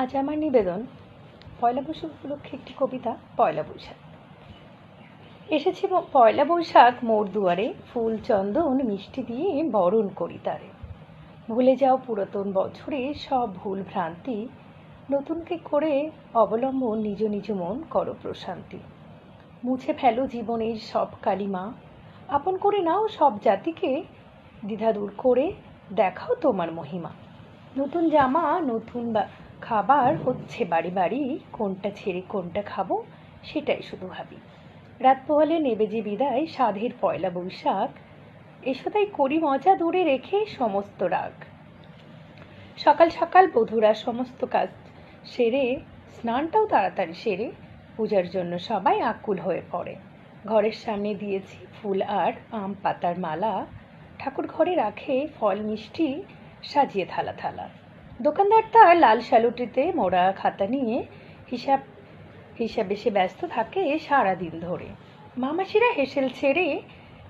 আজ আমার নিবেদন পয়লা বৈশাখ উপলক্ষে একটি কবিতা। পয়লা বৈশাখ এসেছে পয়লা বৈশাখ মোর দুয়ারে, ফুল চন্দন মিষ্টি দিয়ে বরণ করি তারে। ভুলে যাও পুরাতন বছরে সব ভুল ভ্রান্তি, নতুনকে করে অবলম্বন নিজ নিজ মন করো প্রশান্তি। মুছে ফেলো জীবনের সব কালিমা, আপন করে নাও সব জাতিকে, দ্বিধা দূর করে দেখাও তোমার মহিমা। নতুন জামা নতুন খাবার হচ্ছে বাড়ি বাড়ি, কোনটা ছেড়ে কোনটা খাবো সেটাই শুধু ভাবি। রাত পোহালে নেবে যে বিদায় সাধের পয়লা বৈশাখ, এসো তাই করি মজা দূরে রেখে সমস্ত রাগ। সকাল সকাল বধূরা সমস্ত কাজ সেরে, স্নানটাও তাড়াতাড়ি সেরে পূজার জন্য সবাই আকুল হয়ে পড়ে। ঘরের সামনে দিয়েছি ফুল আর আম পাতার মালা, ঠাকুর ঘরে রাখে ফল মিষ্টি সাজিয়ে থালা থালা। দোকানদার তার লাল শালুটিতে মোড়া খাতা নিয়ে হিসাবে সে ব্যস্ত থাকে সারাদিন ধরে। মামাসিরা হেসেল ছেড়ে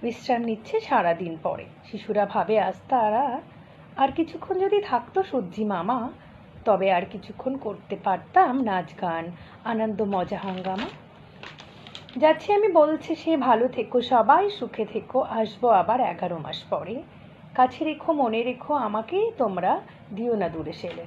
বিশ্রাম নিচ্ছে সারাদিন পরে। শিশুরা ভাবে আজ তারা আর কিছুক্ষণ যদি থাকতো সূর্যি মামা, তবে আর কিছুক্ষণ করতে পারতাম নাচ গান আনন্দ মজা হাঙ্গামা। যাচ্ছি আমি বলছে সে, ভালো থেকো সবাই সুখে থেকো, আসবো আবার 11 মাস পরে। কাছে রেখো মনে রেখো আমাকে, তোমরা দিও না দূরে সেরে।